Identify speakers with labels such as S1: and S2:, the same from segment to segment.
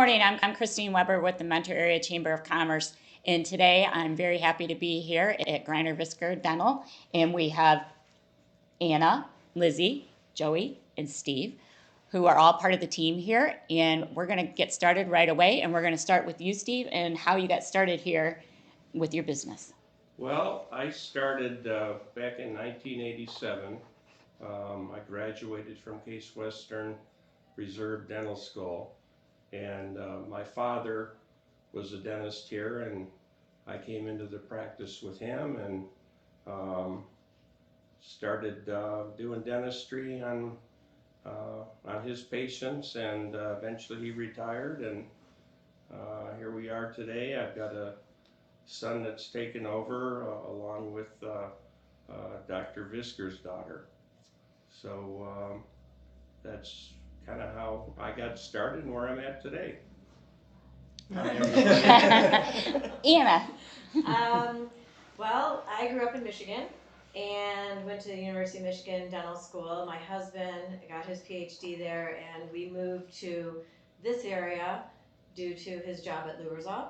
S1: morning. I'm Christine Weber with the Mentor Area Chamber of Commerce, and today I'm very happy to be here at Greiner Visger Dental, and we have Anna, Lizzie, Joey, and Steve, who are all part of the team here, and we're going to get started right away, and we're going to start with you, Steve, and how you got started here with your business.
S2: Well, I started back in 1987. I graduated from Case Western Reserve Dental School, and my father was a dentist here, and I came into the practice with him and started doing dentistry on his patients, and eventually he retired, and here we are today. I've got a son that's taken over along with Dr. Visger's daughter. So that's kind of how I got started and where I'm at today.
S1: Anna.
S3: Well, I grew up in Michigan and went to the University of Michigan Dental School. My husband got his PhD there, and we moved to this area due to his job at Luerzall.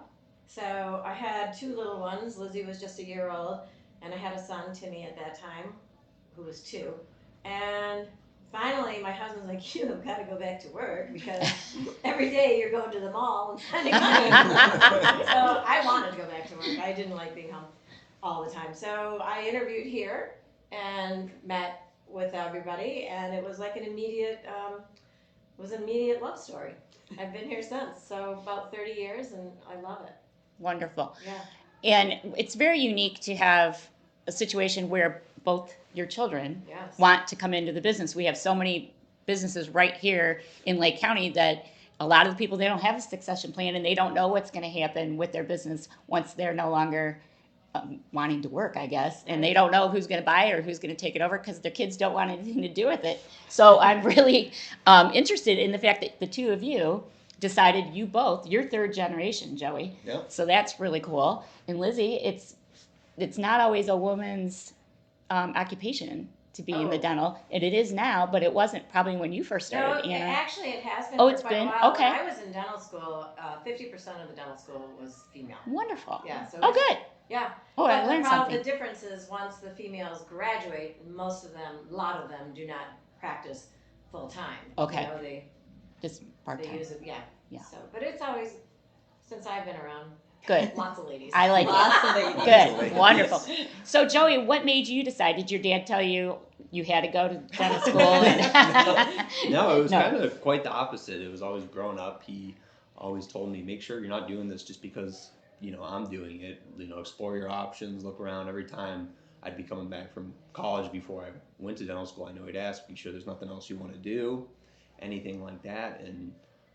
S3: So I had two little ones. Lizzie was just a year old, and I had a son, Timmy, at that time, who was 2. And finally, my husband's like, you've got to go back to work because every day you're going to the mall and spending money. So I wanted to go back to work. I didn't like being home all the time. So I interviewed here and met with everybody, and it was like an immediate love story. I've been here since, so about 30 years, and I love it.
S1: Wonderful.
S3: Yeah.
S1: And it's very unique to have a situation where both your children
S3: Yes.
S1: want to come into the business. We have so many businesses right here in Lake County that a lot of the people, they don't have a succession plan, and they don't know what's going to happen with their business once they're no longer wanting to work, I guess, and they don't know who's going to buy it or who's going to take it over because their kids don't want anything to do with it. So I'm really interested in the fact that the two of you decided, you're third generation, Joey.
S4: Yep.
S1: So that's really cool. And Lizzie, it's not always a woman's occupation to be in the dental, and it is now, but it wasn't probably when you first started,
S3: No,
S1: Anna.
S3: actually it has been
S1: Oh,
S3: for
S1: it's
S3: quite
S1: been?
S3: a while.
S1: Okay.
S3: When I was in dental school, 50% of the dental school was female.
S1: Wonderful.
S3: Yeah. So
S1: Oh, good.
S3: Yeah.
S1: Oh, I
S3: But
S1: learned something.
S3: the difference is once the females graduate, a lot of them do not practice full time.
S1: Okay.
S3: You know, they
S1: Just part-time.
S3: use it, yeah.
S1: Yeah.
S3: So, but it's always, since I've been around,
S1: Good.
S3: lots of ladies.
S1: I like
S3: lots
S1: it.
S3: of ladies.
S1: Good. Wonderful. So, Joey, what made you decide? Did your dad tell you you had to go to dental school?
S4: No, it was
S1: No.
S4: kind of quite the opposite. It was always growing up. He always told me, make sure you're not doing this just because, I'm doing it. Explore your options, look around. Every time I'd be coming back from college before I went to dental school, I know he'd ask, be sure there's nothing else you want to do, anything like that. And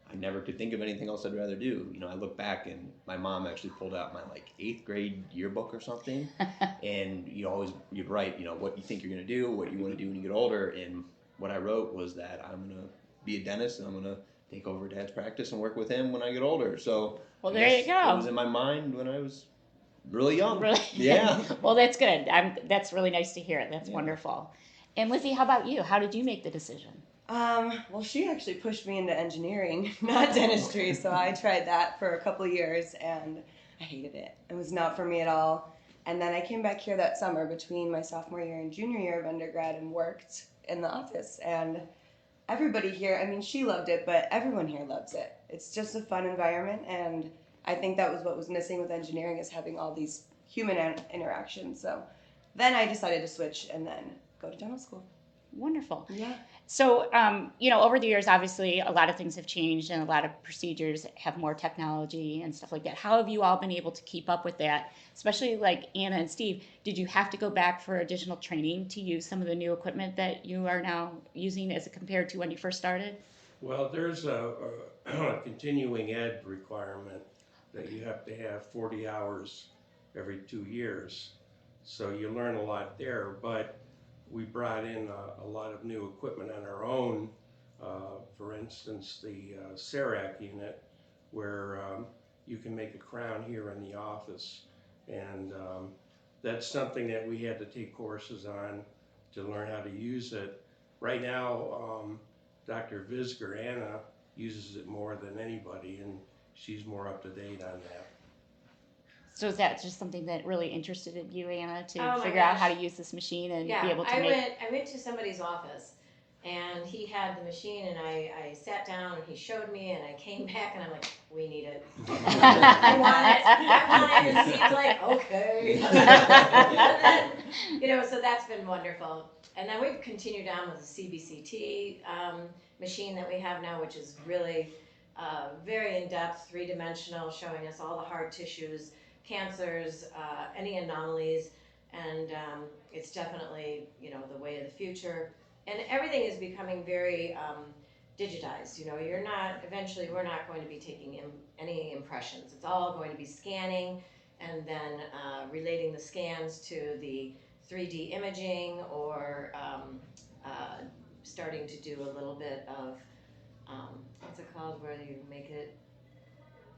S4: I never could think of anything else I'd rather do. I look back and my mom actually pulled out my 8th grade yearbook or something. And you'd write, what you think you're going to do, what you want to do when you get older. And what I wrote was that I'm going to be a dentist and I'm going to take over Dad's practice and work with him when I get older. So
S1: Well, there you go.
S4: It was in my mind when I was really young.
S1: Really?
S4: Yeah.
S1: Well, that's good. That's really nice to hear. That's
S4: Yeah.
S1: wonderful. And Lizzie, how about you? How did you make the decision?
S5: Well, she actually pushed me into engineering, not dentistry, so I tried that for a couple of years, and I hated it. It was not for me at all. And then I came back here that summer between my sophomore year and junior year of undergrad and worked in the office. And everybody here, she loved it, but everyone here loves it. It's just a fun environment, and I think that was what was missing with engineering, is having all these human interactions. So then I decided to switch and then go to dental school.
S1: Wonderful.
S5: Yeah.
S1: So, over the years, obviously, a lot of things have changed and a lot of procedures have more technology and stuff like that. How have you all been able to keep up with that? Especially like Anna and Steve, did you have to go back for additional training to use some of the new equipment that you are now using as compared to when you first started?
S2: Well, there's a continuing ed requirement that you have to have 40 hours every 2 years. So you learn a lot there, but we brought in a lot of new equipment on our own. For instance, the CERAC unit, where you can make a crown here in the office. And that's something that we had to take courses on to learn how to use it. Right now, Dr. Visger, Anna, uses it more than anybody, and she's more up to date on that.
S1: So is that just something that really interested you, Anna, to
S3: Oh my
S1: figure out how to
S3: gosh.
S1: use this machine and
S3: Yeah,
S1: be able to
S3: I
S1: make?
S3: went to somebody's office, and he had the machine, and I sat down, and he showed me, and I came back, and I'm like, we need it. I want it, and Steve's like, okay. And then, you know, so that's been wonderful. And then we've continued on with the CBCT machine that we have now, which is really very in-depth, three-dimensional, showing us all the hard tissues, cancers, any anomalies, and it's definitely, you know, the way of the future. And everything is becoming very digitized. You know, eventually we're not going to be taking any impressions. It's all going to be scanning and then relating the scans to the 3D imaging, or starting to do a little bit of, what's it called, where you make it,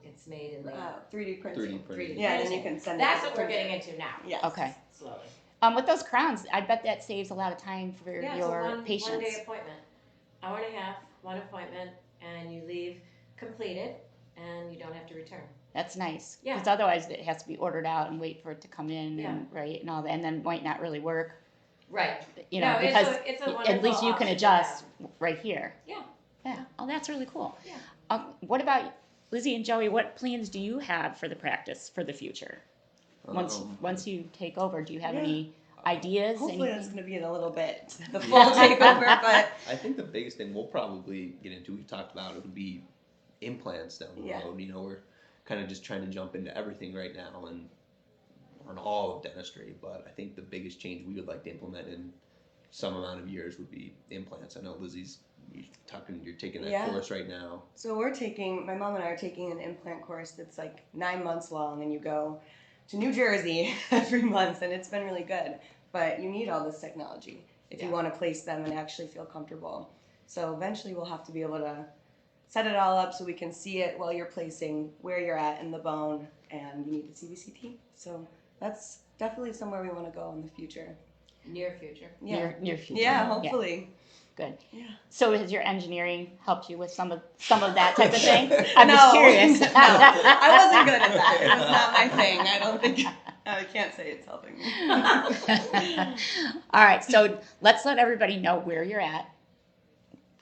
S3: it's made in the
S5: 3D printing.
S4: 3D printing.
S5: Yeah, and then you can send it.
S3: That's
S5: to
S3: what
S5: the
S3: we're
S5: printer.
S3: getting into now.
S5: Yes.
S1: Okay.
S3: Slowly.
S1: With those crowns, I bet that saves a lot of time for
S3: Yeah,
S1: your
S3: it's a
S1: patients.
S3: one day appointment, hour and a half, one appointment, and you leave completed, and you don't have to return.
S1: That's nice.
S3: Yeah.
S1: Because otherwise it has to be ordered out and wait for it to come in,
S3: Yeah.
S1: and right, and all that, and then might not really work.
S3: Right.
S1: You know,
S3: No,
S1: because
S3: it's a
S1: at least
S3: wonderful
S1: you can
S3: option to
S1: adjust right here.
S3: Yeah.
S1: Yeah. Oh, that's really cool.
S3: Yeah.
S1: What about Lizzie and Joey? What plans do you have for the practice for the future? Once you take over, do you have
S5: Yeah.
S1: any ideas?
S5: Hopefully
S1: anything?
S5: that's going to be in a little bit, the
S4: Yeah.
S5: full takeover, but
S4: I think the biggest thing we'll probably get into, we've talked about, it would be implants down the
S5: Yeah.
S4: road. You know, we're kind of just trying to jump into everything right now and learn all of dentistry. But I think the biggest change we would like to implement in some amount of years would be implants. I know Lizzie's you're taking that
S5: Yeah.
S4: course right now.
S5: so my mom and I are taking an implant course that's like 9 months long, and you go to New Jersey every month, and it's been really good. But you need all this technology if you
S3: Yeah.
S5: want to place them and actually feel comfortable. So eventually we'll have to be able to set it all up so we can see it while you're placing where you're at in the bone, and you need the CBCT. So that's definitely somewhere we want to go in the future.
S3: Near future.
S5: Yeah.
S1: Near future.
S5: Yeah, hopefully.
S1: Good.
S5: Yeah.
S1: So has your engineering helped you with some of that type of thing? I'm
S5: No.
S1: just curious.
S5: No, I wasn't good at that. It was not my thing. I don't think, I can't say it's helping me.
S1: All right, so let's let everybody know where you're at.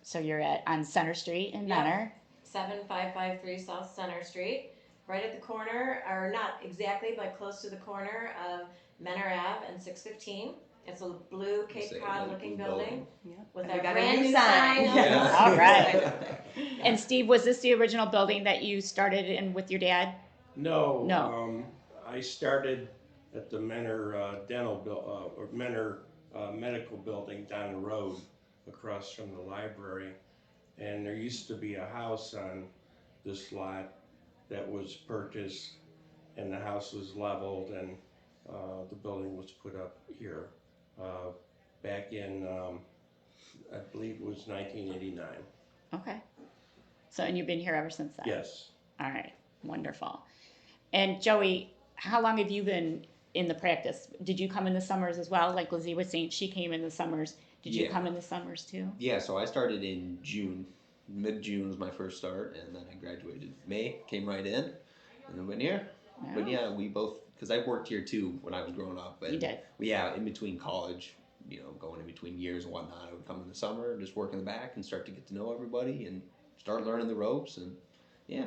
S1: So you're on Center Street in
S3: Yeah.
S1: Menor.
S3: 7553 South Center Street, right at the corner, or not exactly, but close to the corner of Menor Ave and 615. It's a blue Cape
S4: Say,
S3: Cod
S4: like,
S3: looking
S4: blue
S3: building
S5: Yeah.
S3: with
S5: And we
S3: a
S5: got
S3: brand
S5: a
S3: new
S5: new
S3: sign.
S5: sign.
S4: Yeah.
S1: All right.
S5: Sign up there.
S1: And Steve, was this the original building that you started in with your dad?
S2: No.
S1: No.
S2: I started at the Menor or Menor Medical Building down the road across from the library. And there used to be a house on this lot that was purchased, and the house was leveled, and the building was put up here back in, I believe it was 1989.
S1: Okay. So, and you've been here ever since then?
S2: Yes.
S1: All right, wonderful. And Joey, how long have you been in the practice? Did you come in the summers as well? Like Lizzie was saying, she came in the summers. Did you
S4: Yeah.
S1: come in the summers too?
S4: Yeah, so I started in June. Mid-June was my first start, and then I graduated May, came right in, and then went here.
S1: Yeah.
S4: But yeah, we both, because I worked here too when I was growing up. And
S1: You did.
S4: Yeah, in between college, you know, going in between years and whatnot, I would come in the summer and just work in the back and start to get to know everybody and start learning the ropes, and yeah.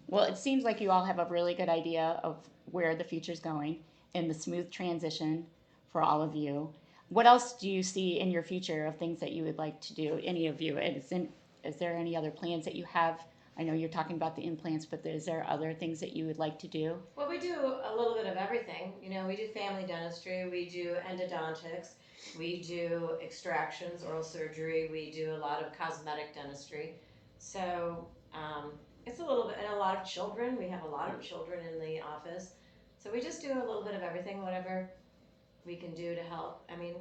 S1: Well, it seems like you all have a really good idea of where the future's going and the smooth transition for all of you. What else do you see in your future of things that you would like to do, any of you? Is there any other plans that you have? I know you're talking about the implants, but is there other things that you would like to do?
S3: Well, we do a little bit of everything. You know, we do family dentistry, we do endodontics, we do extractions, oral surgery, we do a lot of cosmetic dentistry. So it's a little bit, and a lot of children. We have a lot of children in the office. So we just do a little bit of everything, whatever we can do to help. I mean,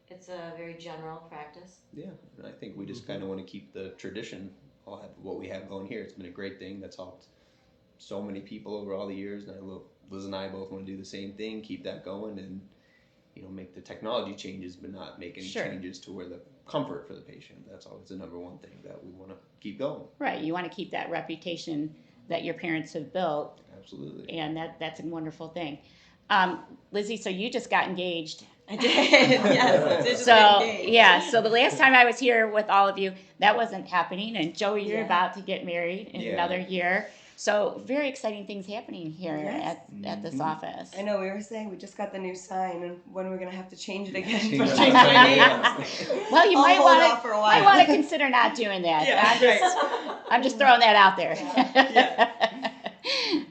S3: it's a very general practice.
S4: Yeah, and I think we just kind of want to keep the tradition of what we have going here. It's been a great thing that's helped so many people over all the years, and Liz and I both want to do the same thing, keep that going, and you know, make the technology changes, but not make any
S1: Sure.
S4: changes to where the comfort for the patient. That's always the number one thing that we want to keep going.
S1: Right, you want to keep that reputation that your parents have built,
S4: Absolutely.
S1: and that's a wonderful thing. Lizzie, so you just got engaged.
S5: I did. Yes, I did just
S1: So
S5: get engaged.
S1: yeah, so the last time I was here with all of you, that wasn't happening, and Joey, you're
S5: Yeah.
S1: about to get married in
S4: Yeah.
S1: another year. So very exciting things happening here
S5: Yes.
S1: at this office.
S5: I know, we were saying we just got the new sign, and when we're gonna have to change it again.
S4: Change
S5: for
S4: it.
S5: change our names.
S4: Yeah.
S1: Well, you
S5: I'll
S1: might
S5: hold
S1: want
S5: off for a
S1: to
S5: while.
S1: consider not doing that.
S5: Yeah,
S1: I'm just throwing that out there.
S5: Yeah.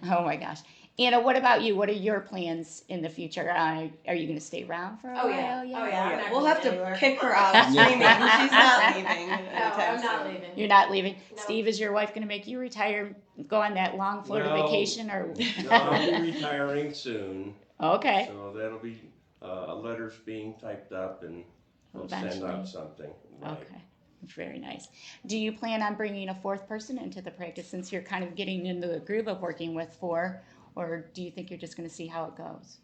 S1: Oh my gosh. Anna, what about you? What are your plans in the future? Are you going to stay around for a
S3: Oh,
S1: while?
S3: yeah. Oh, yeah. I'm not
S5: We'll
S3: going
S5: have to
S3: anywhere.
S5: kick her out screaming. She's not leaving.
S3: No,
S5: anytime
S3: I'm not
S5: soon.
S3: leaving.
S1: You're not leaving.
S3: No.
S1: Steve, is your wife going to make you retire, go on that long Florida
S2: No.
S1: vacation, or?
S2: No, I'll be retiring soon,
S1: Okay.
S2: so that'll be letters being typed up, and we'll send
S1: Eventually.
S2: out something. Right.
S1: Okay. Very nice. Do you plan on bringing a fourth person into the practice since you're kind of getting into the groove of working with four, or do you think you're just going to see how it goes?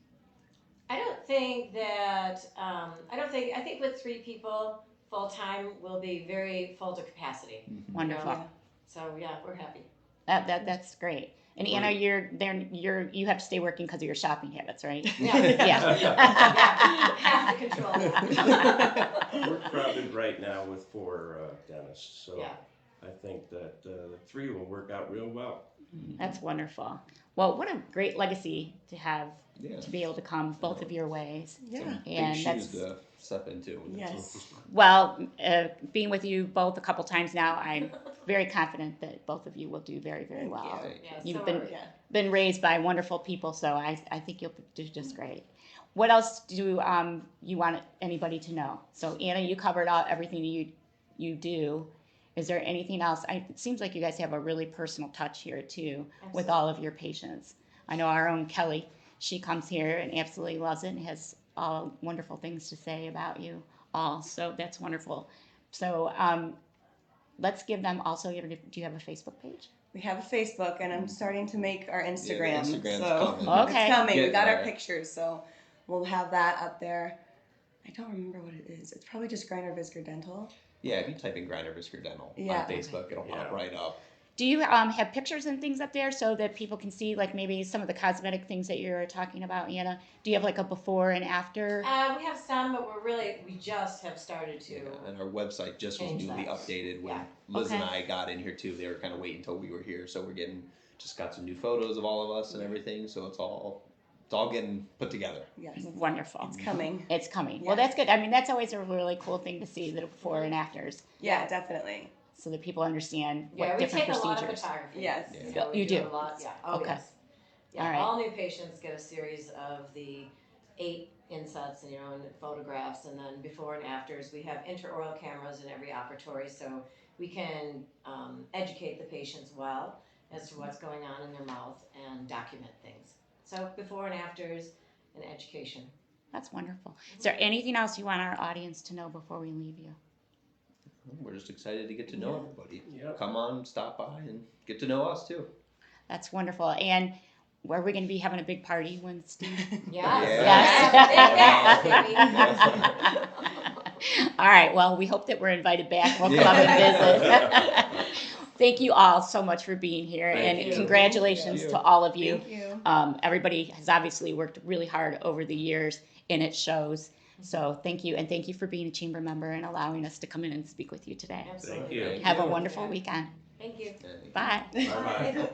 S3: I don't think that, I think with 3 people full-time, we'll be very full to capacity.
S1: Wonderful.
S5: Yeah.
S3: So, yeah, we're happy.
S1: That's great. And Anna, you have to stay working because of your shopping habits, right?
S3: Yeah.
S1: Yeah.
S3: Have to control that.
S2: We're crowded right now with 4 dentists, so
S3: Yeah.
S2: I think that the 3 will work out real well.
S1: That's wonderful. Well, what a great legacy to have,
S4: Yeah.
S1: to be able to come both of your ways.
S5: Yeah.
S1: And
S4: Big
S1: that's,
S4: shoes to step into.
S5: Yes.
S1: well, being with you both a couple times now, I'm very confident that both of you will do very, very well.
S4: Thank you.
S3: Yeah,
S1: You've
S3: so
S1: been-
S3: are we.
S5: Yeah.
S1: Been raised by wonderful people, so I think you'll do just great. What else do you want anybody to know? So Anna, you covered everything you do. Is there anything else? It seems like you guys have a really personal touch here too with all of your patients. I know our own Kelly, she comes here and absolutely loves it and has all wonderful things to say about you all. So that's wonderful. So let's give them also. Do you have a Facebook page?
S5: We have a Facebook, and I'm starting to make our Instagram.
S4: Instagram's
S5: so
S4: coming.
S1: Okay.
S5: it's coming. We
S4: Getting
S5: got our
S4: there.
S5: pictures, so we'll have that up there. I don't remember what it is. It's probably just Greiner Visger Dental.
S4: Yeah, if you type in Greiner Visger Dental
S5: Yeah.
S4: on Facebook, it'll pop
S2: Yeah.
S4: right up.
S1: Do you have pictures and things up there so that people can see, like maybe some of the cosmetic things that you're talking about, Anna? Do you have like a before and after?
S3: We have some, but we just have started to.
S4: Yeah, and our website just was
S3: Change
S4: newly
S3: that.
S4: updated when
S3: Yeah.
S4: Liz and
S1: Okay.
S4: I got in here too. They were kind of waiting until we were here, so we're just got some new photos of all of us and everything. So it's all getting put together.
S5: Yes,
S1: Wonderful.
S5: it's coming.
S1: It's coming.
S5: Yeah.
S1: Well, that's good. I mean, that's always a really cool thing to see, the before and afters,
S5: Yeah, definitely.
S1: so that people understand
S3: Yeah,
S1: what
S3: we
S1: different
S3: take a lot of
S1: procedures.
S3: photography.
S5: Yes.
S4: Yeah.
S3: So we
S1: You do?
S3: a lot, yeah. Oh,
S1: Okay.
S3: yes. Yeah,
S1: All right.
S3: all new patients get a series of the 8 insets, and photographs, and then before and afters. We have intraoral cameras in every operatory, so we can educate the patients well as to what's going on in their mouth and document things. So before and afters and education.
S1: That's wonderful. Is there anything else you want our audience to know before we leave you?
S4: We're just excited to get to know everybody.
S2: Yep.
S4: Come on, stop by, and get to know us too.
S1: That's wonderful. And are we going to be having a big party when Steve?
S3: Yes.
S1: Yes.
S3: Yes.
S1: All right. Well, we hope that we're invited back. We'll
S4: Yeah.
S1: come and visit. Thank you all so much for being here,
S2: Thank
S1: and
S2: you.
S1: congratulations
S4: Thank
S1: to
S4: you.
S1: all of you.
S5: Thank you.
S1: Everybody has obviously worked really hard over the years, and it shows. So thank you, and thank you for being a chamber member and allowing us to come in and speak with you today.
S3: Absolutely.
S2: Thank you.
S1: Have a wonderful weekend.
S3: Thank you.
S1: Bye.
S2: Bye-bye.